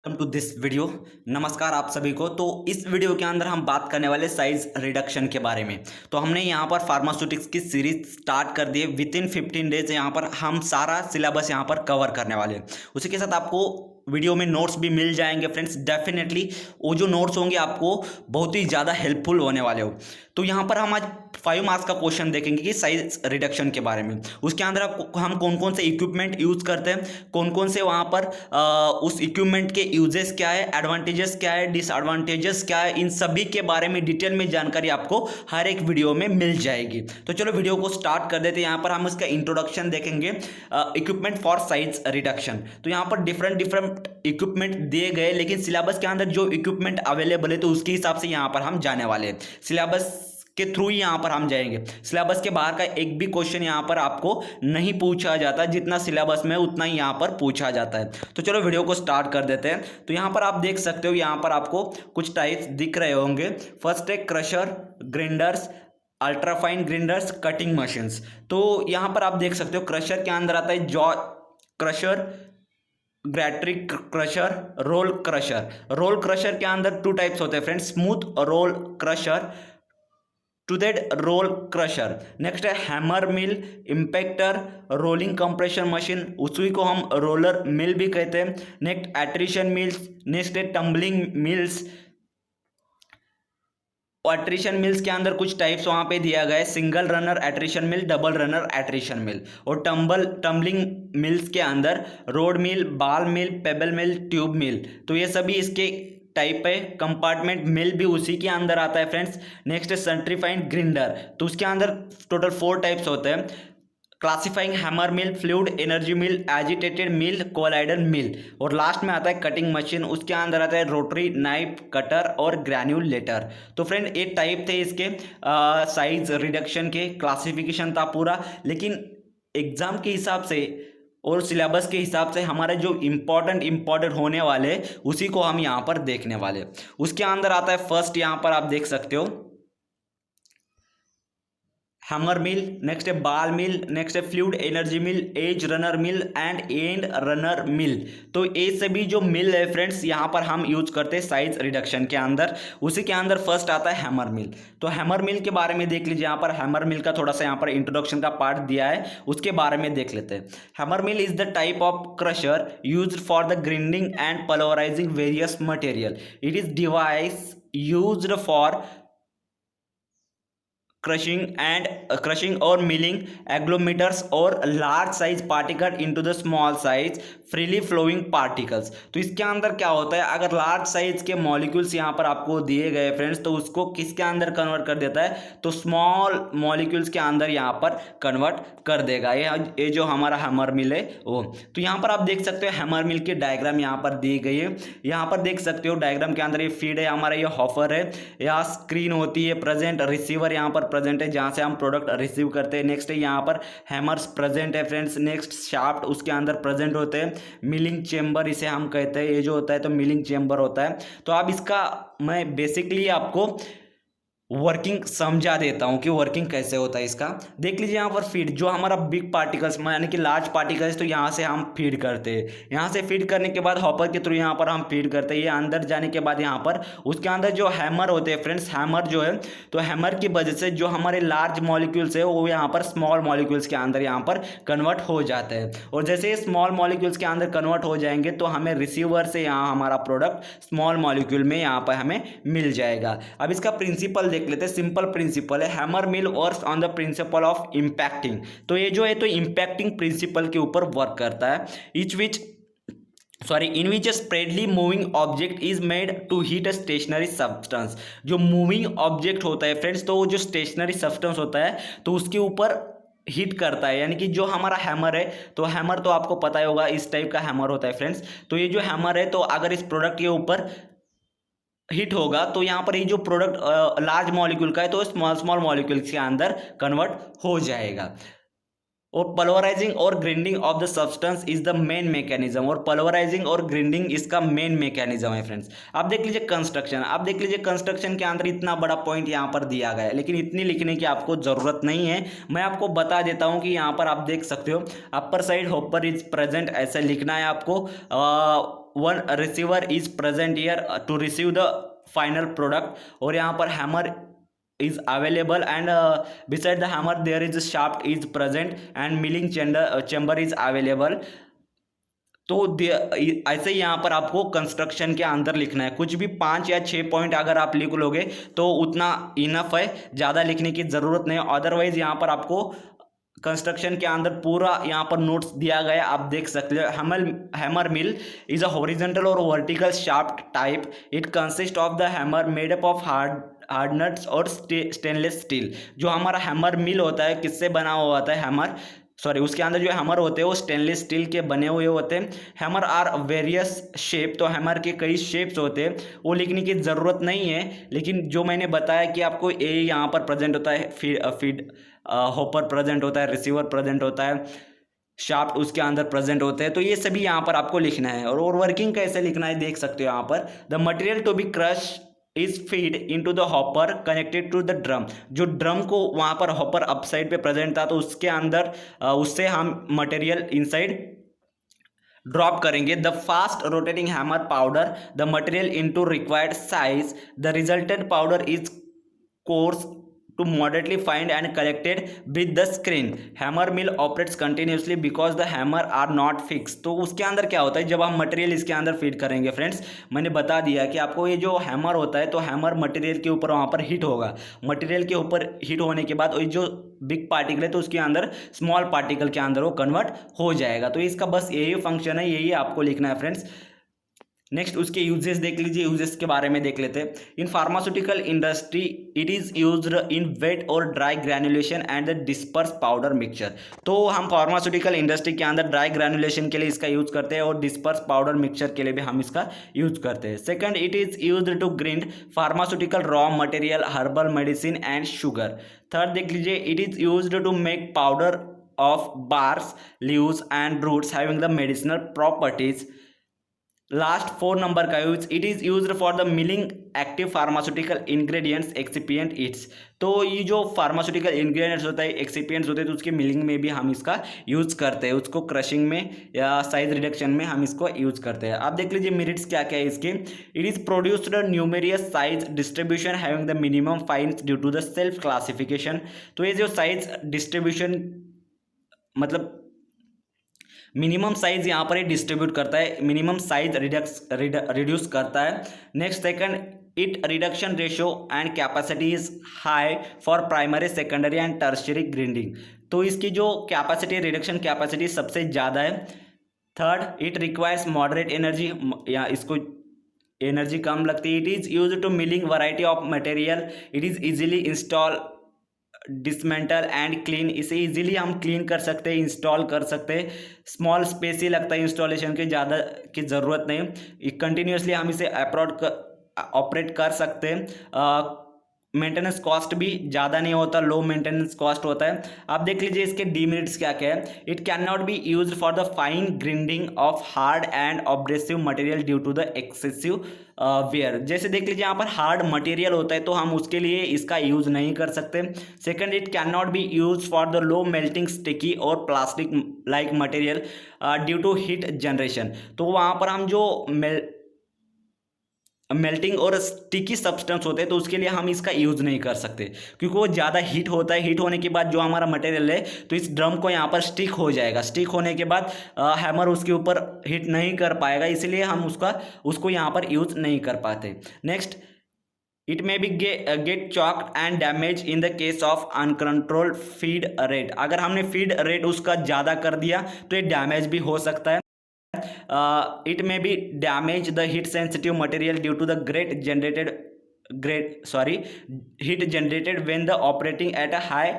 Welcome to this video. नमस्कार आप सभी को। तो इस वीडियो के अंदर हम बात करने वाले साइज रिडक्शन के बारे में। तो हमने यहाँ पर फार्मास्यूटिक्स की सीरीज स्टार्ट कर दी है। विद इन 15 डेज यहाँ पर हम सारा सिलेबस यहाँ पर कवर करने वाले हैं। उसी के साथ आपको वीडियो में नोट्स भी मिल जाएंगे फ्रेंड्स। डेफिनेटली वो जो नोट्स होंगे आपको बहुत ही ज़्यादा हेल्पफुल होने वाले हो। तो यहाँ पर हम आज 5 मार्क्स का क्वेश्चन देखेंगे कि साइज रिडक्शन के बारे में। उसके अंदर हम कौन कौन से इक्विपमेंट यूज़ करते हैं, कौन कौन से वहाँ पर उस इक्विपमेंट के यूजेस क्या है, एडवांटेजेस क्या है, डिसएडवांटेजेस क्या है, इन सभी के बारे में डिटेल में जानकारी आपको हर एक वीडियो में मिल जाएगी। तो चलो वीडियो को स्टार्ट कर देते हैं। यहाँ पर हम इसका इंट्रोडक्शन देखेंगे, इक्विपमेंट फॉर साइज रिडक्शन। तो यहाँ पर डिफरेंट इक्विपमेंट दिए गए, लेकिन सिलेबस के अंदर जो इक्विपमेंट अवेलेबल है तो उसके हिसाब से यहाँ पर हम जाने वाले हैं। सिलेबस के थ्रू ही यहाँ पर हम जाएंगे। सिलेबस के बाहर का एक भी क्वेश्चन यहाँ पर आपको नहीं पूछा जाता। जितना सिलेबस में उतना ही यहाँ पर पूछा जाता है। तो चलो वीडियो को स्टार्ट कर देते हैं। तो यहाँ पर आप देख सकते हो, यहाँ पर आपको कुछ टाइप्स दिख रहे होंगे। फर्स्ट है crusher, grinders, ultrafine grinders, cutting machines. तो यहाँ पर आप देख सकते हो क्रशर के अंदर आता है jaw crusher, gyratory crusher, roll crusher. Roll crusher के अंदर 2 टाइप्स होते हैं friends, smooth roll crusher, toothed roll crusher. Next है hammer mill, impactor, rolling compression machine, उसी को हम रोलर मिल भी कहते हैं। नेक्स्ट एट्रिशन मिल्स, नेक्स्ट है टम्बलिंग मिल्स। एट्रिशन मिल्स के अंदर कुछ टाइप्स वहाँ पे दिया गया है, single runner attrition mill, double runner attrition mill. और टम्बलिंग मिल्स के अंदर रोड मिल, बाल मिल, पेबल मिल, ट्यूब मिल। तो ये सभी इसके टाइप है। कंपार्टमेंट मिल भी उसी के अंदर आता है फ्रेंड्स। नेक्स्ट है सेंट्रीफाइंग ग्राइंडर। तो उसके अंदर टोटल 4 टाइप्स होते हैं, classifying hammer mill, fluid energy mill, agitated mill, collider mill. और लास्ट में आता है कटिंग मशीन। उसके अंदर आता है रोटरी, नाइफ, कटर और ग्रैन्युलेटर। तो फ्रेंड ये टाइप थे इसके साइज रिडक्शन के, क्लासिफिकेशन था पूरा। लेकिन एग्जाम के हिसाब से और सिलेबस के हिसाब से हमारे जो इम्पॉर्टेंट होने वाले उसी को हम यहाँ पर देखने वाले। उसके अंदर आता है फर्स्ट, यहाँ पर आप देख सकते हो हैमर मिल, नेक्स्ट है बाल मिल, नेक्स्ट है fluid energy mill, edge runner mill end runner mill. तो ये सभी जो मिल है फ्रेंड्स यहाँ पर हम यूज करते हैं साइज रिडक्शन के अंदर। उसी के अंदर फर्स्ट आता है हैमर मिल। तो हैमर मिल के बारे में देख लीजिए। यहाँ पर हैमर मिल का थोड़ा सा यहाँ पर इंट्रोडक्शन का पार्ट दिया है, उसके बारे में देख लेते हैं। Hammer mill is the type of crusher used for the grinding and pulverising various material. It is device used for crushing or milling agglomerators or large size particle into the small size freely flowing particles। तो इसके अंदर क्या होता है, अगर large size के molecules यहाँ पर आपको दिए गए फ्रेंड्स, तो उसको किसके अंदर कन्वर्ट कर देता है, तो स्मॉल मॉलिक्यूल्स के अंदर यहाँ पर कन्वर्ट कर देगा। ये जो हमारा हैमर मिल है वो। तो यहाँ पर आप देख सकते हो हैमर मिल की डायग्राम यहाँ पर दी गई है। यहाँ पर देख सकते हो डायग्राम के अंदर ये फीड है हमारा, ये हॉफर है, यहाँ स्क्रीन होती है, प्रेजेंट रिसीवर यहाँ पर प्रेजेंट है जहाँ से हम प्रोडक्ट रिसीव करते हैं। नेक्स्ट है यहाँ पर हैमर्स प्रेजेंट है फ्रेंड्स। नेक्स्ट शाफ्ट उसके अंदर प्रेजेंट होते हैं। मिलिंग चेंबर इसे हम कहते हैं, ये जो होता है तो मिलिंग चेंबर होता है। तो अब इसका मैं बेसिकली आपको वर्किंग समझा देता हूं कि वर्किंग कैसे होता है इसका। देख लीजिए यहाँ पर फीड, जो हमारा बिग पार्टिकल्स यानी कि लार्ज पार्टिकल्स, तो यहाँ से हम फीड करते हैं। यहाँ से फीड करने के बाद हॉपर के थ्रू यहाँ पर हम फीड करते हैं। ये अंदर जाने के बाद यहाँ पर उसके अंदर जो हैमर होते हैं फ्रेंड्स, हैमर जो है तो हैमर की वजह से जो हमारे लार्ज मॉलिक्यूल्स है वो यहाँ पर स्मॉल मॉलिक्यूल्स के अंदर यहाँ पर कन्वर्ट हो जाते हैं। और जैसे स्मॉल मॉलिक्यूल्स के अंदर कन्वर्ट हो जाएंगे तो हमें रिसीवर से यहाँ हमारा प्रोडक्ट स्मॉल मॉलिक्यूल में यहाँ पर हमें मिल जाएगा। अब इसका प्रिंसिपल देख लेते हैं। सिंपल प्रिंसिपल है, hammer mill works on the principle of impacting. तो ये जो है तो इंपैक्टिंग प्रिंसिपल के ऊपर वर्क करता है। in which a spreadly moving object is made to heat a stationary substance। जो मूविंग ऑब्जेक्ट होता है फ्रेंड्स, तो वो जो स्टेशनरी सब्सटेंस होता है तो उसके ऊपर हिट करता है। यानी कि जो हमारा हैमर है, तो हैमर तो आपको पता ही होगा इस टाइप का हैमर होता है फ्रेंड्स। तो ये जो हैमर है तो अगर इस प्रोडक्ट के ऊपर हिट होगा तो यहाँ पर ये जो प्रोडक्ट लार्ज मॉलिक्यूल का है तो स्मॉल मॉलिक्यूल्स के अंदर कन्वर्ट हो जाएगा। और पल्वराइजिंग और grinding of the substance is the main mechanism. और पल्वराइजिंग और ग्राइंडिंग इसका मेन मैकेनिज्म है फ्रेंड्स। आप देख लीजिए कंस्ट्रक्शन, आप देख लीजिए कंस्ट्रक्शन के अंदर इतना बड़ा पॉइंट यहाँ पर दिया गया है, लेकिन इतनी लिखने की आपको जरूरत नहीं है। मैं आपको बता देता हूँ कि यहाँ पर आप देख सकते हो upper side hopper is present, ऐसे लिखना है आपको। One receiver is present here to receive the final product. और यहाँ पर hammer is available and beside the hammer there is a shaft is present and milling chamber is available। तो ऐसे ही यहाँ पर आपको कंस्ट्रक्शन के अंदर लिखना है। कुछ भी 5 या 6 पॉइंट अगर आप लिख लोगे तो उतना इनफ है, ज़्यादा लिखने की ज़रूरत नहीं। अदरवाइज यहाँ पर आपको कंस्ट्रक्शन के अंदर पूरा यहाँ पर नोट्स दिया गया, आप देख सकते हो। Hammer mill is a horizontal और vertical shaft type. It consist of the hammer made up of hard nuts और स्टेनलेस स्टील। जो हमारा हैमर मिल होता है किससे बना हुआ होता है हैमर, सॉरी उसके अंदर जो हैमर होते हैं वो स्टेनलेस स्टील के बने हुए होते हैं। हैमर आर वेरियस शेप, तो हैमर के कई शेप्स होते हैं, वो लिखने की ज़रूरत नहीं है। लेकिन जो मैंने बताया कि आपको ए यहाँ पर प्रेजेंट होता है, फीड हॉपर प्रेजेंट होता है, रिसीवर प्रेजेंट होता है, शाफ्ट उसके अंदर प्रेजेंट होते हैं, तो ये सभी यहाँ पर आपको लिखना है। और वर्किंग कैसे लिखना है देख सकते हो यहाँ पर। The material to be crush is feed into the hopper connected to the drum. जो ड्रम को वहाँ पर हॉपर अप साइड पे प्रेजेंट था, तो उसके अंदर उससे हम मटेरियल इनसाइड ड्रॉप करेंगे। The fast rotating hammer powder the material into required size. The resultant powder is coarse to moderately fine and collected with the screen। hammer mill operates continuously because the hammer are not fixed। तो उसके अंदर क्या होता है, जब हम material इसके अंदर फीड करेंगे फ्रेंड्स, मैंने बता दिया कि आपको ये जो हैमर होता है, तो हैमर मटेरियल के ऊपर वहाँ पर हिट होगा। मटेरियल के ऊपर हिट होने के बाद जो बिग पार्टिकल है तो उसके अंदर स्मॉल पार्टिकल के अंदर वो कन्वर्ट हो जाएगा। तो इसका बस यही फंक्शन है, यही आपको लिखना है फ्रेंड्स। नेक्स्ट उसके यूजेस देख लीजिए, यूजेस के बारे में देख लेते हैं। In pharmaceutical industry it is used in wet और dry granulation and the disperse powder mixture. तो हम फार्मास्यूटिकल इंडस्ट्री के अंदर ड्राई ग्रैनुलेशन के लिए इसका यूज करते हैं और डिस्पर्स पाउडर मिक्सचर के लिए भी हम इसका यूज करते हैं। Second, it is used to grind pharmaceutical raw material, herbal medicine and sugar. Third देख लीजिए, it is used to make powder of barks, leaves and roots having the medicinal properties. Last 4 number का use, it is used for the milling active pharmaceutical ingredients excipients. तो ये जो pharmaceutical ingredients होता है, excipients होते हैं, तो उसके मिलिंग में भी हम इसका यूज़ करते हैं, उसको क्रशिंग में या साइज रिडक्शन में हम इसको यूज़ करते हैं। आप देख लीजिए मेरिट्स क्या क्या है इसके। It is produced numerous size distribution having the minimum fines due to the self classification. तो ये जो साइज डिस्ट्रीब्यूशन मतलब मिनिमम साइज यहाँ पर ही डिस्ट्रीब्यूट करता है, मिनिमम साइज रिड्यूस करता है। Next second, it reduction ratio and capacity is high for primary, secondary and tertiary grinding. तो इसकी जो कैपेसिटी, रिडक्शन कैपेसिटी सबसे ज़्यादा है। Third, it requires moderate energy, या इसको एनर्जी कम लगती है। It is use to milling variety of material. It is easily install, dismantle and clean. इसे इजीली हम क्लीन कर सकते हैं, इंस्टॉल कर सकते हैं। स्मॉल स्पेस ही लगता है इंस्टॉलेशन के, ज़्यादा की ज़रूरत नहीं। कंटिन्यूसली हम इसे ऑपरेट कर सकते हैं। मेंटेनेंस कॉस्ट भी ज़्यादा नहीं होता, लो मेंटेनेंस कॉस्ट होता है। आप देख लीजिए इसके डीमेरिट्स क्या क्या है। It can not be use for the fine grinding of hard and abrasive material due to the excessive wear. जैसे देख लीजिए यहाँ पर हार्ड मटेरियल होता है तो हम उसके लिए इसका यूज नहीं कर सकते। Second, it can not be use for the low melting sticky और plastic like material due to heat generation. तो वहाँ पर हम जो मेल्टिंग और स्टिकी सब्सटेंस होते हैं तो उसके लिए हम इसका यूज़ नहीं कर सकते, क्योंकि वो ज़्यादा हीट होता है। हीट होने के बाद जो हमारा मटेरियल है तो इस ड्रम को यहाँ पर स्टिक हो जाएगा। स्टिक होने के बाद हैमर उसके ऊपर हिट नहीं कर पाएगा, इसलिए हम उसको यहाँ पर यूज़ नहीं कर पाते। Next, it may be get choked and damage in the case of uncontrolled feed rate. अगर हमने फीड रेट उसका ज़्यादा कर दिया तो ये डैमेज भी हो सकता है। It may be damage the heat sensitive material due to the heat generated when the operating at a high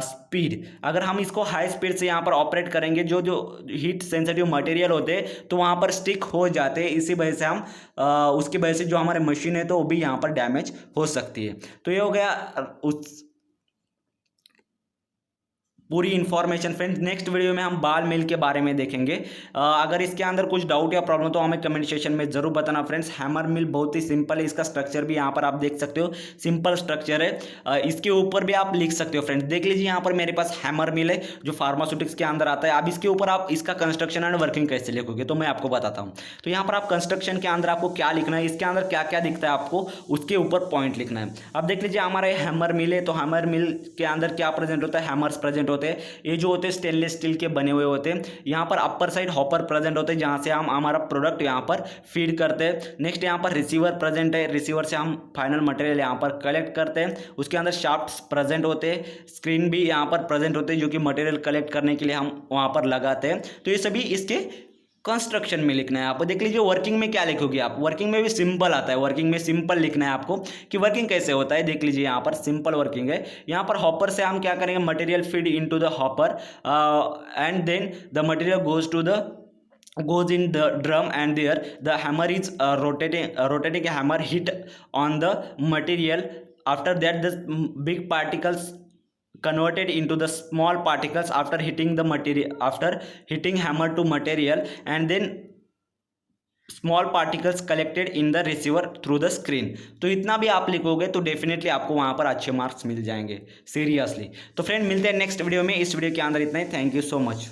speed। अगर हम इसको हाई स्पीड से यहाँ पर ऑपरेट करेंगे, जो हीट सेंसिटिव मटेरियल होते हैं तो वहाँ पर स्टिक हो जाते हैं। इसी वजह से हम उसकी वजह से जो हमारे मशीन है तो वो भी यहाँ पर डैमेज हो सकती है। तो ये हो गया उस पूरी इन्फॉर्मेशन फ्रेंड्स। नेक्स्ट वीडियो में हम बाल मिल के बारे में देखेंगे। अगर इसके अंदर कुछ डाउट या प्रॉब्लम तो हमें कमेंट सेक्शन में जरूर बताना फ्रेंड्स। हैमर मिल बहुत ही सिंपल है, इसका स्ट्रक्चर भी यहाँ पर आप देख सकते हो, सिंपल स्ट्रक्चर है। इसके ऊपर भी आप लिख सकते हो फ्रेंड्स। देख लीजिए यहाँ पर मेरे पास हैमर मिल है जो फार्मास्यूटिक्स के अंदर आता है। अब इसके ऊपर आप इसका कंस्ट्रक्शन एंड वर्किंग कैसे लिखोगे तो मैं आपको बताता हूँ। तो यहाँ पर आप कंस्ट्रक्शन के अंदर आपको क्या लिखना है, इसके अंदर क्या क्या दिखता है आपको उसके ऊपर पॉइंट लिखना है। अब देख लीजिए हमारा हैमर मिल है, तो हैमर मिल के अंदर क्या प्रेजेंट होता है, हैमर्स प्रेजेंट होते हैं। ये जो होते हैं स्टेनलेस स्टील के बने हुए होते हैं। यहाँ पर अपर साइड हॉपर प्रेजेंट होते हैं जहाँ से हम हमारा प्रोडक्ट यहाँ पर फीड करते हैं। नेक्स्ट यहाँ पर रिसीवर प्रेजेंट है, रिसीवर से हम फाइनल मटेरियल यहाँ पर कलेक्ट करते हैं। उसके अंदर शाफ्ट्स प्रेजेंट होते हैं, स्क्रीन भी यहाँ पर प्रेजेंट होते हैं जो कि मटेरियल कलेक्ट करने के लिए हम वहाँ पर लगाते हैं। तो ये सभी इसके कंस्ट्रक्शन में लिखना है। आप देख लीजिए वर्किंग में क्या लिखोगे आप, वर्किंग में भी सिंपल आता है। वर्किंग में सिंपल लिखना है आपको कि वर्किंग कैसे होता है। देख लीजिए यहाँ पर सिंपल वर्किंग है। यहाँ पर हॉपर से हम क्या करेंगे, material feed into the hopper and then the material goes in the drum and there the hammer is rotating a hammer hit on the material. After that the big particles converted into the small particles after hitting the material, after hitting hammer to material, and then small particles collected in the receiver through the screen. तो इतना भी आप लिखोगे तो definitely आपको वहाँ पर अच्छे मार्क्स मिल जाएंगे सीरियसली। तो फ्रेंड मिलते हैं नेक्स्ट वीडियो में। इस वीडियो के अंदर इतना ही। Thank you so much.